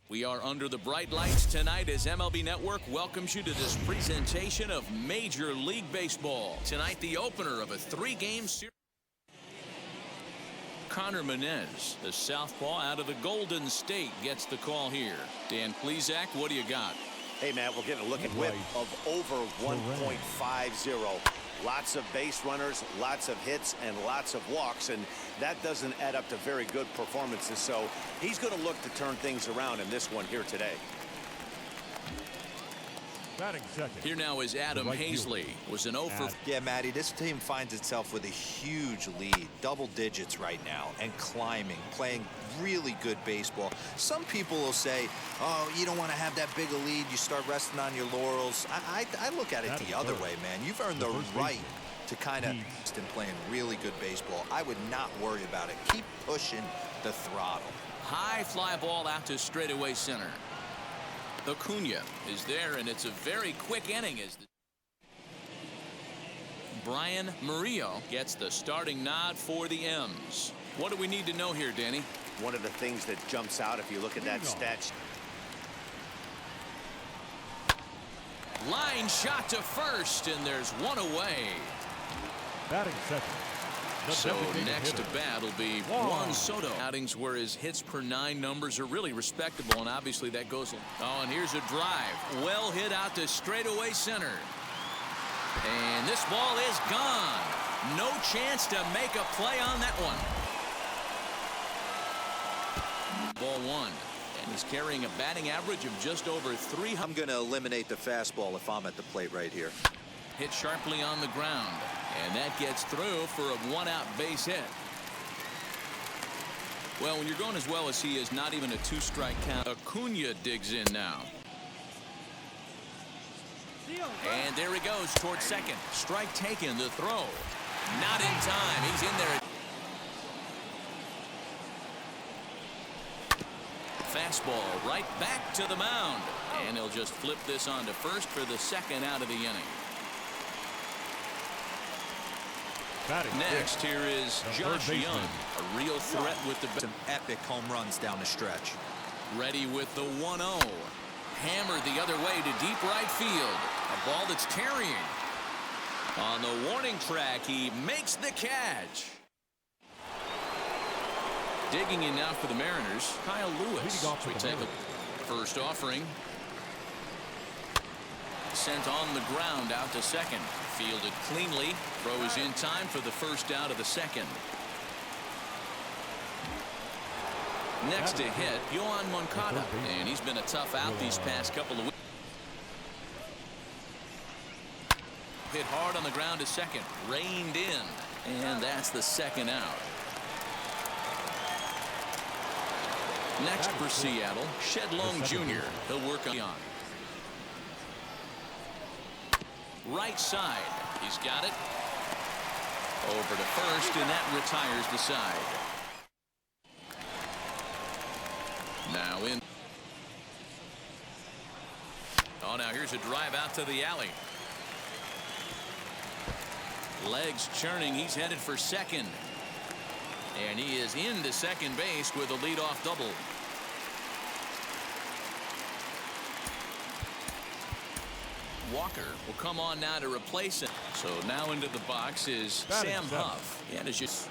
We are under the bright lights tonight as MLB Network welcomes you to this presentation of Major League Baseball. Tonight, the opener of a 3-game series. Connor Menez, the southpaw out of the Golden State, gets the call here. Dan Plesac, what do you got? Hey, Matt, we're getting a look at whip of over 1.50. Lots of base runners, lots of hits, and lots of walks, and that doesn't add up to very good performances. So he's going to look to turn things around in this one here today. Here now is Adam Hazley. Was an 0 for... Yeah, Matty, this team finds itself with a huge lead, double digits right now, and climbing, playing really good baseball. Some people will say, oh, you don't want to have that big a lead, you start resting on your laurels. I look at it the other way, man. You've earned the right to kind of playing really good baseball. I would not worry about it. Keep pushing the throttle. High fly ball out to straightaway center. Acuna is there, and it's a very quick inning as Brian Murillo gets the starting nod for the M's. What do we need to know here, Danny? One of the things that jumps out if you look at that stat. Line shot to first, and there's one away. Batting second. So next to bat will be Juan Soto. Outings where his hits per 9 numbers are really respectable, and obviously that goes. Oh, and here's a drive. Well hit out to straightaway center. And this ball is gone. No chance to make a play on that one. Ball 1. And he's carrying a batting average of just over 300. I'm going to eliminate the fastball if I'm at the plate right here. Hit sharply on the ground. And that gets through for a 1-out base hit. Well, when you're going as well as he is, not even a 2-strike count. Acuna digs in now. And there he goes towards second. Strike taken, the throw. Not in time. He's in there. Fastball right back to the mound. And he'll just flip this on to first for the second out of the inning. Next, here is Josh Young, a real threat with the some epic home runs down the stretch. Ready with the 1-0. Hammered the other way to deep right field. A ball that's carrying. On the warning track, he makes the catch. Digging in now for the Mariners, Kyle Lewis. We take a first offering. Sent on the ground out to second. Fielded cleanly. Throws in time for the first out of the second. Next to hit, Yohan Moncada. And he's been a tough out these past couple of weeks. Hit hard on the ground to second. Reined in. And that's the second out. Next for Seattle, Shed Long Jr. He'll work on. Right side. He's got it. Over to first, and that retires the side. Now in. Oh, now here's a drive out to the alley. Legs churning. He's headed for second. And he is into second base with a leadoff double. Walker will come on now to replace him. So now into the box is Sam Huff. And it's just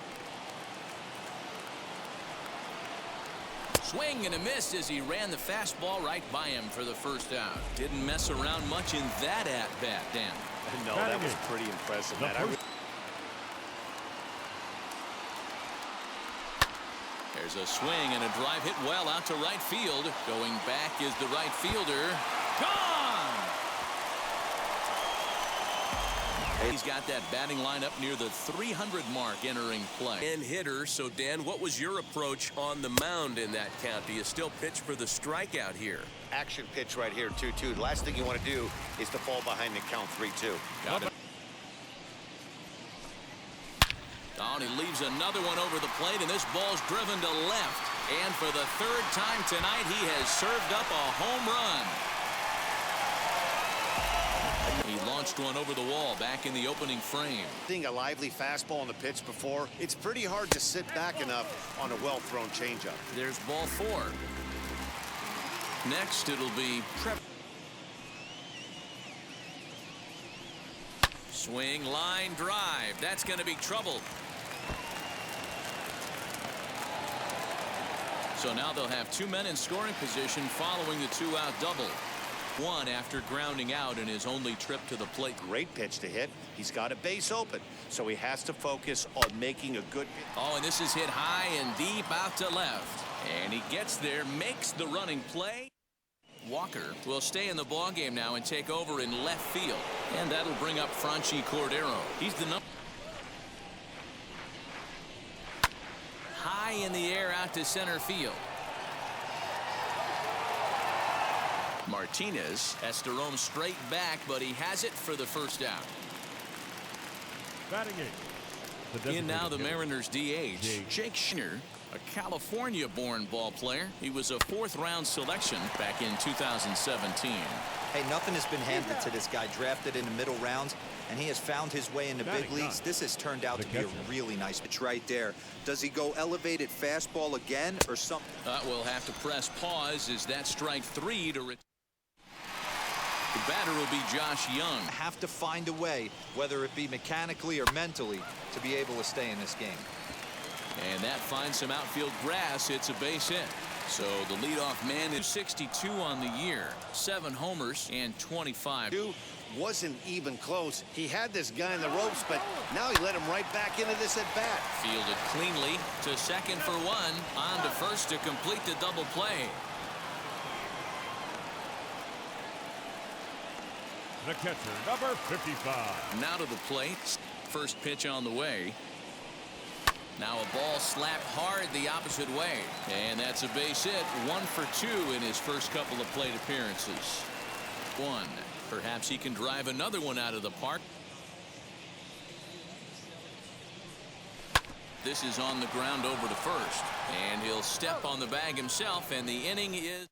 swing and a miss as he ran the fastball right by him for the first out. Didn't mess around much in that at-bat, Dan. No, that was pretty impressive, man. There's a swing and a drive hit well out to right field. Going back is the right fielder. Gone! He's got that batting lineup near the 300 mark entering play. And hitter. So, Dan, what was your approach on the mound in that count? Do you still pitch for the strikeout here? Action pitch right here, 2-2. The last thing you want to do is to fall behind the count 3-2. Got it. Oh, and he leaves another one over the plate, and this ball's driven to left. And for the third time tonight, he has served up a home run. He launched one over the wall back in the opening frame. Seeing a lively fastball on the pitch before, it's pretty hard to sit back enough on a well-thrown changeup. There's ball 4. Next, it'll be Prep. Swing, line, drive. That's going to be trouble. So now they'll have 2 men in scoring position following the 2-out double. One after grounding out in his only trip to the plate. Great pitch to hit. He's got a base open, so he has to focus on making a good pitch. Oh, and this is hit high and deep out to left. And he gets there, makes the running play. Walker will stay in the ballgame now and take over in left field. And that'll bring up Franchy Cordero. He's the number. High in the air out to center field. Martinez has to roam straight back, but he has it for the first out. Batting eighth. In now the Mariners DH, Jake Schneider, a California-born ball player. He was a 4th-round selection back in 2017. Hey, nothing has been handed to this guy. Drafted in the middle rounds, and he has found his way in the big leagues. This has turned out to be a really nice pitch right there. Does he go elevated fastball again or something? We'll have to press pause as that strike 3 to return. The batter will be Josh Young. Have to find a way, whether it be mechanically or mentally, to be able to stay in this game. And that finds some outfield grass. It's a base hit. So the leadoff man is 62 on the year, 7 homers and 25. Wasn't even close. He had this guy in the ropes, but now he let him right back into this at bat. Fielded cleanly to second for 1. On to first to complete the double play. The catcher, number 55. Now to the plate. First pitch on the way. Now a ball slapped hard the opposite way. And that's a base hit. 1 for 2 in his first couple of plate appearances. 1. Perhaps he can drive another one out of the park. This is on the ground over to first. And he'll step on the bag himself, and the inning is...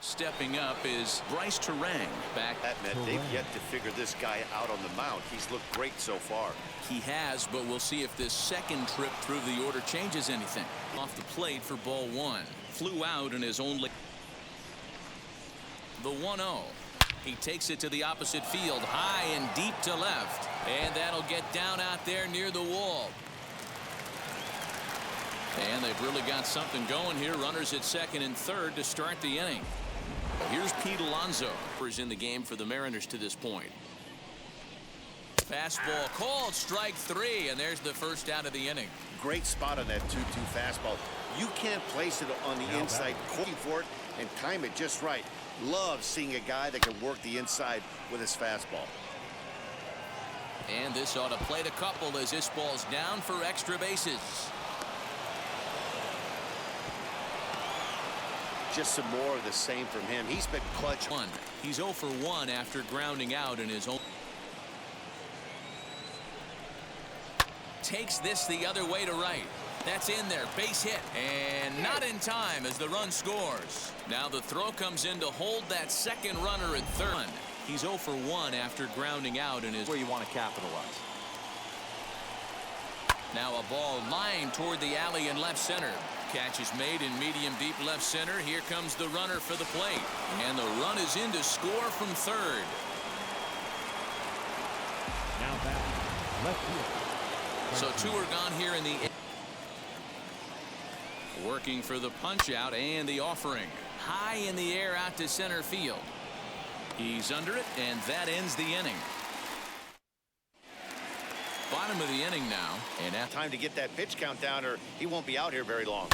Stepping up is Bryce Terang. Back. They've yet to figure this guy out on the mound. He's looked great so far. He has, but we'll see if this second trip through the order changes anything. Off the plate for ball 1. Flew out in his only. The 1-0. He takes it to the opposite field, high and deep to left. And that'll get down out there near the wall. And they've really got something going here. Runners at second and third to start the inning. Here's Pete Alonso, who's in the game for the Mariners to this point. Fastball called, strike 3, and there's the first out of the inning. Great spot on that 2-2 fastball. You can't place it on the inside, looking for it and time it just right. Love seeing a guy that can work the inside with his fastball. And this ought to plate a couple as this ball's down for extra bases. Just some more of the same from him. He's been clutch. He's 0 for 1 after grounding out in his own. Takes this the other way to right. That's in there. Base hit. And not in time as the run scores. Now the throw comes in to hold that second runner at third. He's 0 for 1 after grounding out in his. Where you want to capitalize. Now a ball lined toward the alley in left center. Catch is made in medium deep left center. Here comes the runner for the plate. And the run is in to score from third. Now back left field. So 2 are gone here in the. Working for the punch out and the offering. High in the air out to center field. He's under it, and that ends the inning. Bottom of the inning now, and at Time to get that pitch count down or he won't be out here very long.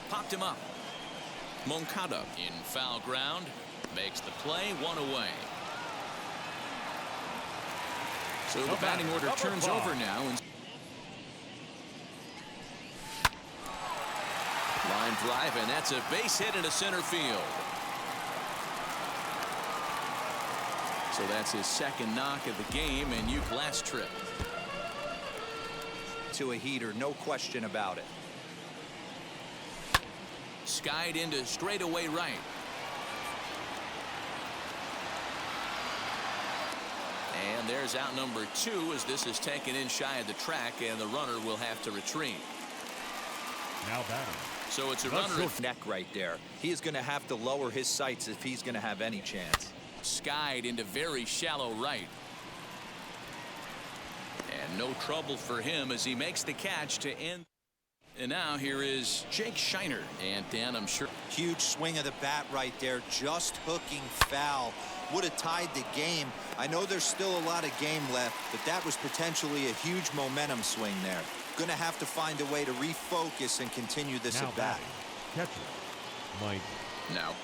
Popped him up. Moncada in foul ground makes the play, 1 away. So the batting order turns over now. And line drive, and that's a base hit into center field. So that's his second knock of the game, and Uke last trip. To a heater, no question about it. Skied into straightaway right. And there's out number 2 as this is taken in shy of the track, and the runner will have to retreat. Now batting. So it's a runner. Neck right there. He is going to have to lower his sights if he's going to have any chance. Skied into very shallow right. And no trouble for him as he makes the catch to end. And now here is Jake Shiner. And Dan, I'm sure. Huge swing of the bat right there, just hooking foul. Would have tied the game. I know there's still a lot of game left, but that was potentially a huge momentum swing there. Going to have to find a way to refocus and continue this at bat. Catcher, Mike. Now.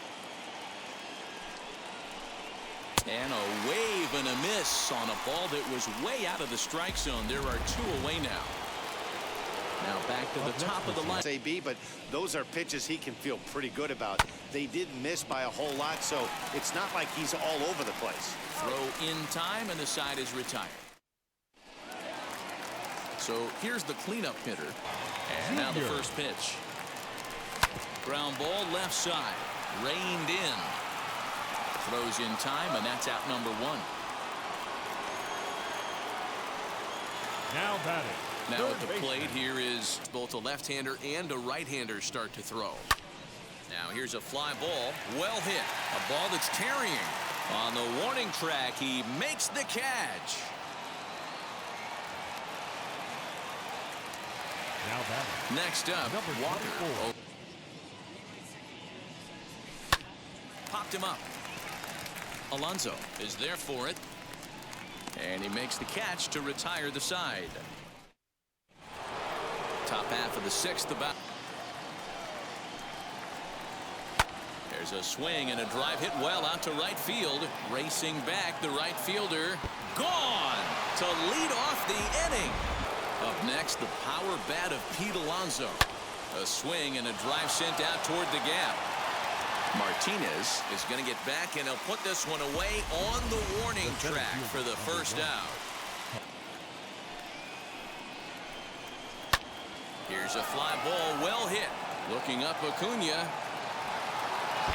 And a wave and a miss on a ball that was way out of the strike zone. There are 2 away now. Now back to the top of the line. AB, but those are pitches he can feel pretty good about. They did miss by a whole lot, so it's not like he's all over the place. Throw in time, and the side is retired. So here's the cleanup hitter. And now the first pitch. Ground ball left side. Reined in. Throws in time, and that's out number 1. Now batting. Now at the plate here is both a left-hander and a right-hander start to throw. Now here's a fly ball. Well hit. A ball that's tarrying. On the warning track, he makes the catch. Now batting. Next up, Number Walker. 24. Popped him up. Alonso is there for it. And he makes the catch to retire the side. Top half of the 6th about. There's a swing and a drive hit well out to right field. Racing back, the right fielder. Gone to lead off the inning. Up next, the power bat of Pete Alonso. A swing and a drive sent out toward the gap. Martinez is going to get back, and he'll put this one away on the warning track for the first out. Here's a fly ball, well hit. Looking up Acuna.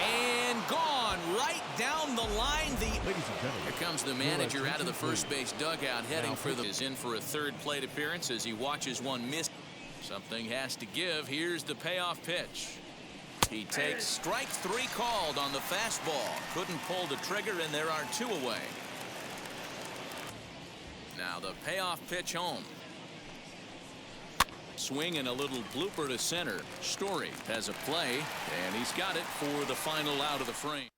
And gone right down the line. Here comes the manager out of the first base dugout, heading for the. Is in for a 3rd plate appearance as he watches one miss. Something has to give. Here's the payoff pitch. He takes strike 3 called on the fastball. Couldn't pull the trigger, and there are 2 away. Now the payoff pitch home. Swing and a little blooper to center. Story has a play, and he's got it for the final out of the frame.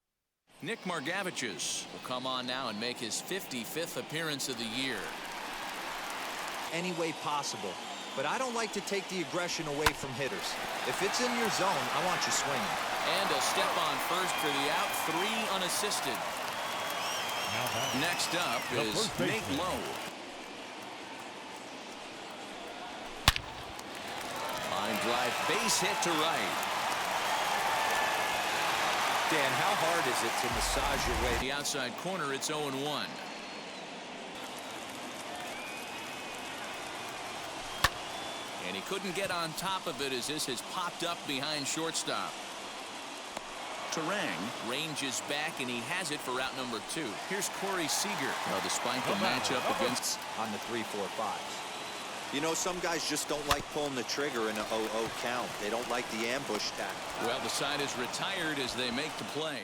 Nick Margaviches will come on now and make his 55th appearance of the year. Any way possible. But I don't like to take the aggression away from hitters. If it's in your zone, I want you swinging. And a step on first for the out. 3 unassisted. Next up is Nate Lowe. Line drive, base hit to right. Dan, how hard is it to massage your way? The outside corner, it's 0-1. And he couldn't get on top of it as this has popped up behind shortstop. Terang ranges back, and he has it for out number 2. Here's Corey Seager. Well, despite the matchup against on the 3-4-5. You know, some guys just don't like pulling the trigger in a 0-0 count. They don't like the ambush tackle. Well, the side is retired as they make the play.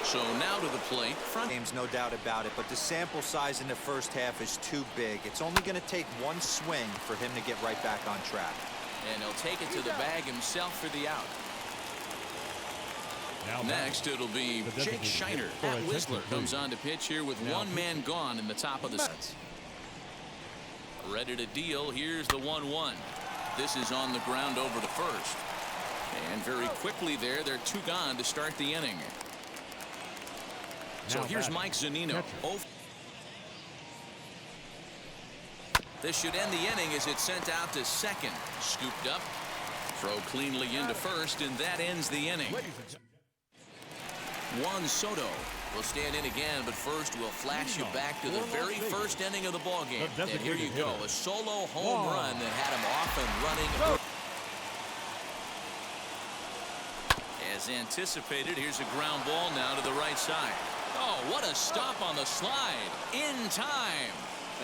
So now to the plate. Front games, no doubt about it, but the sample size in the first half is too big. It's only going to take 1 swing for him to get right back on track. And he'll take it to the bag himself for the out. Next, it'll be Jake Shiner. Pat Whistler comes on to pitch here with 1 man gone in the top of the set. Ready to deal. Here's the 1-1. This is on the ground over to first. And very quickly there, they're 2 gone to start the inning. So here's Mike Zunino. This should end the inning as it's sent out to second. Scooped up. Throw cleanly into first, and that ends the inning. Juan Soto will stand in again, but first we'll flash you back to the very first inning of the ballgame. And here you go, a solo home run that had him off and running. As anticipated, here's a ground ball now to the right side. Oh, what a stop on the slide. In time.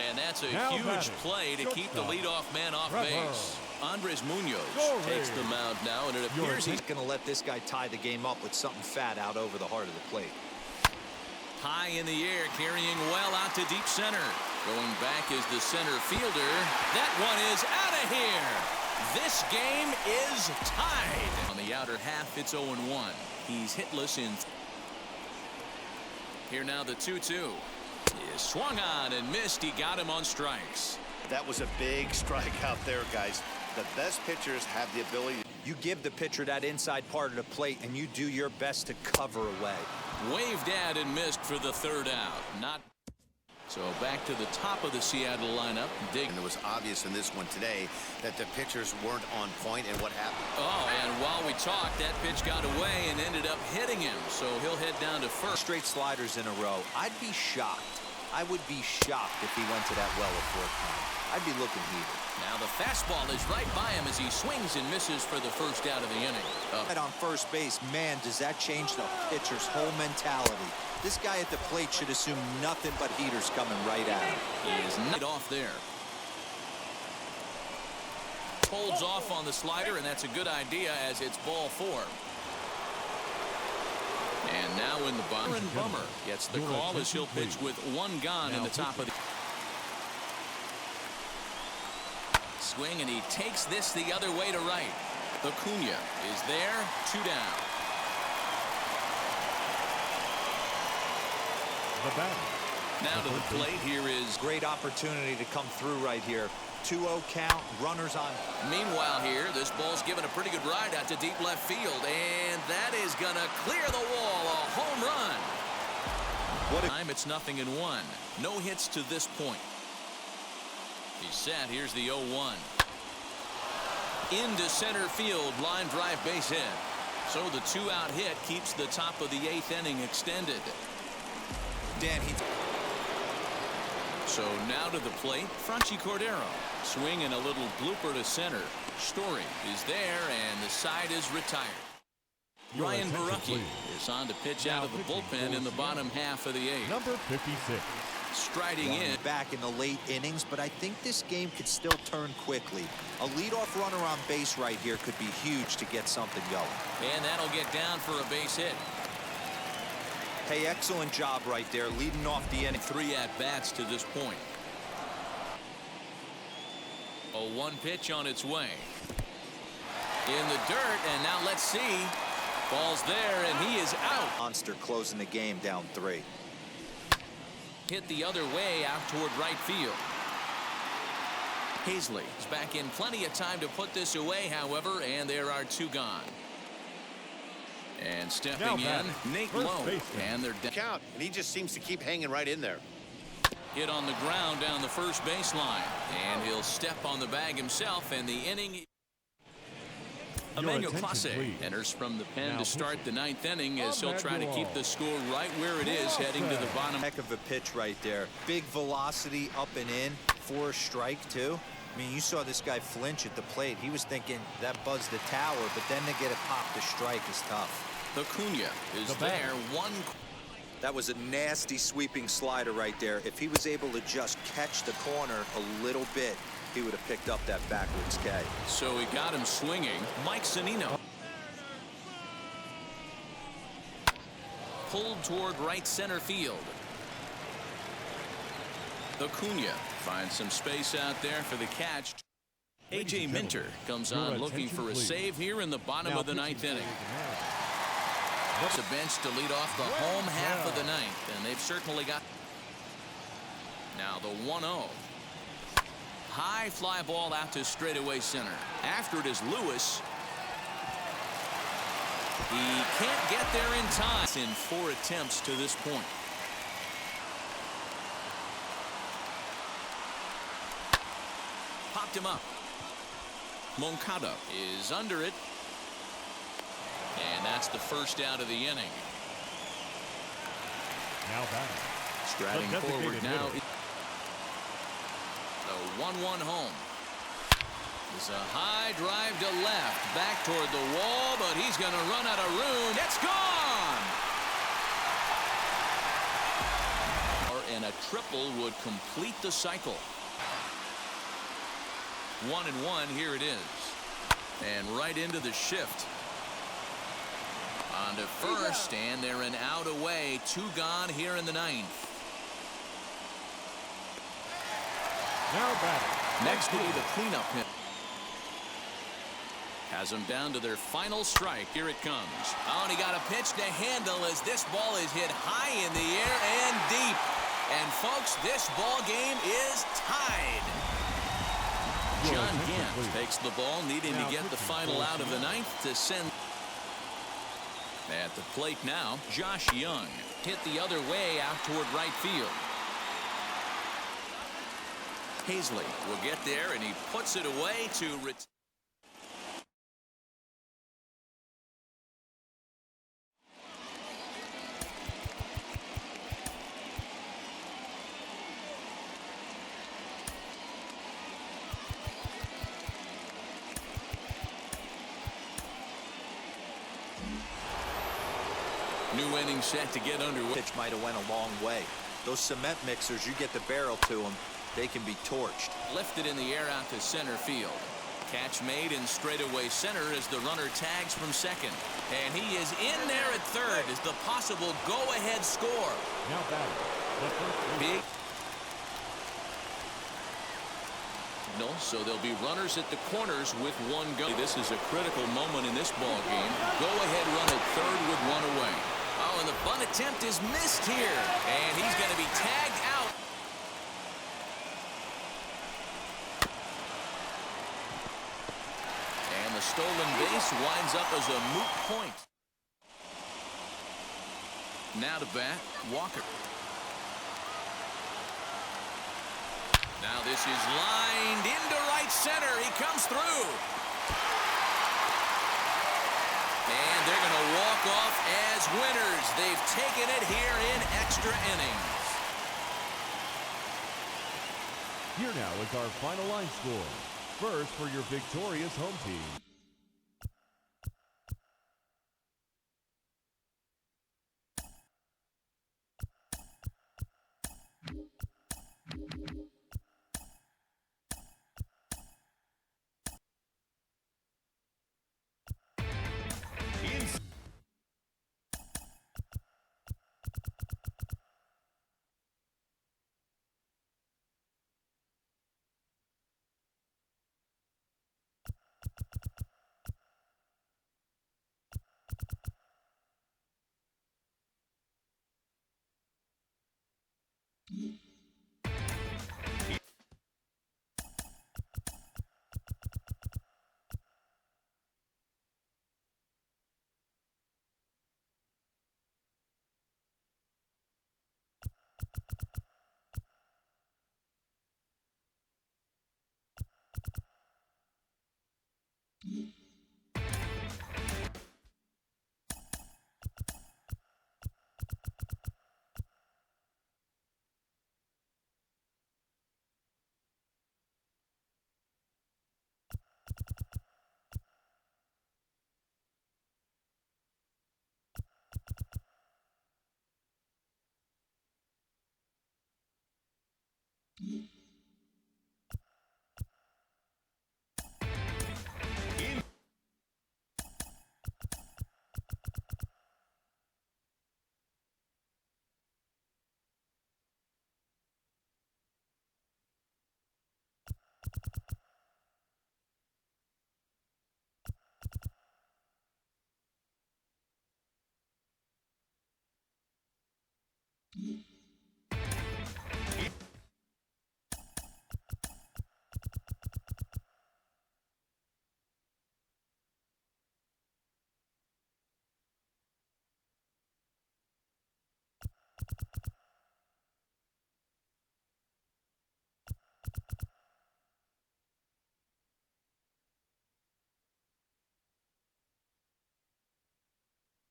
And that's a huge play to keep the leadoff man off base. Andres Munoz takes the mound now, and it appears He's going to let this guy tie the game up with something fat out over the heart of the plate. high in the air, carrying well out to deep center. Going back is the center fielder. That one is out of here. This game is tied. On the outer half, it's 0-1. He's hitless in. Here now the 2-2. Is swung on and missed. He got him on strikes. That was a big strike out there, guys. The best pitchers have the ability. You give the pitcher that inside part of the plate, and you do your best to cover away. Waved at and missed for the third out. Not. So back to the top of the Seattle lineup. And it was obvious in this one today that the pitchers weren't on point, and what happened? Oh, and while we talked, that pitch got away and ended up hitting him. So he'll head down to first. Straight sliders in a row. I'd be shocked. I would be shocked if he went to that well a fourth time. I'd be looking heated. Now the fastball is right by him as he swings and misses for the first out of the inning. Right on first base, man, does that change the pitcher's whole mentality. This guy at the plate should assume nothing but heaters coming right at him. He is not off there. Holds off on the slider, and that's a good idea as it's ball 4. And now in the bottom, Bummer gets the call as he'll pitch with one gone in the top of the swing, and he takes this the other way to right. Acuna is there, 2 down. The batter. Now to the plate, here is great opportunity to come through right here. 2-0 count, runners on. Meanwhile here, this ball's given a pretty good ride out to deep left field, and that is gonna clear the wall. A home run. What a time, it's 0-1. No hits to this point. He's set. Here's the 0-1. Into center field, line drive base hit. So the 2-out hit keeps the top of the 8th inning extended. Dan, So now to the plate, Franchy Cordero. Swing and a little blooper to center. Story is there, and the side is retired. Ryan Barucki is on to pitch out of the bullpen in the bottom half of the 8th. Number 56. Striding in. Back in the late innings, but I think this game could still turn quickly. A leadoff runner on base right here could be huge to get something going. And that'll get down for a base hit. Hey, excellent job right there, leading off the inning. 3 at-bats to this point. A 1 pitch on its way. In the dirt, and now let's see. Ball's there, and he is out. Monster closing the game down 3. Hit the other way out toward right field. Hazley is back in plenty of time to put this away, however, and there are 2 gone. And stepping in, Nate Lowe, and they're down. Count, and he just seems to keep hanging right in there. Hit on the ground down the first baseline, and he'll step on the bag himself, and the inning. Emmanuel Clase enters from the pen to start the 9th inning as he'll try to keep the score right where it is heading to the bottom. Heck of a pitch right there. Big velocity up and in for a strike too. I mean, you saw this guy flinch at the plate. He was thinking that buzzed the tower, but then to get it popped to strike is tough. Acuna is there. 1. That was a nasty sweeping slider right there. If he was able to just catch the corner a little bit, he would have picked up that backwards K. So he got him swinging. Mike Zunino pulled toward right center field. Acuna finds some space out there for the catch. A.J. Minter comes on looking for a save here in the bottom of the 9th inning. The bench to lead off the home half of the 9th, and they've certainly got. Now the 1-0. High fly ball out to straightaway center. After it is Lewis. He can't get there in time. It's in 4 attempts to this point. Popped him up. Moncada is under it. And that's the first out of the inning. Now batting. Striding forward now. The 1-1 home. It's a high drive to left. Back toward the wall, but he's going to run out of room. It's gone! And a triple would complete the cycle. 1-1. Here it is. And right into the shift. On to first, and they're an out away. 2 gone here in the 9th. Now batting. Next will be the cleanup hit. Has them down to their final strike. Here it comes. Oh, and he got a pitch to handle as this ball is hit high in the air and deep. And folks, this ball game is tied. John Gant takes the ball, needing to get the final out of the 9th to send. At the plate now, Josh Young hit the other way out toward right field. Hazley will get there, and he puts it away to retire. New inning set to get underway. Pitch might have went a long way. Those cement mixers, you get the barrel to them, they can be torched. Lifted in the air out to center field. Catch made in straightaway center as the runner tags from second. And he is in there at third as the possible go-ahead score. Now batting. Big. No, so there'll be runners at the corners with 1 go. This is a critical moment in this ball game. Go-ahead run at third with 1 away. Oh, and the bunt attempt is missed here. And he's going to be tagged out. And the stolen base winds up as a moot point. Now to bat, Walker. Now this is lined into right center. He comes through. And they're going to walk off as winners. They've taken it here in extra innings. Here now is our final line score. First for your victorious home team.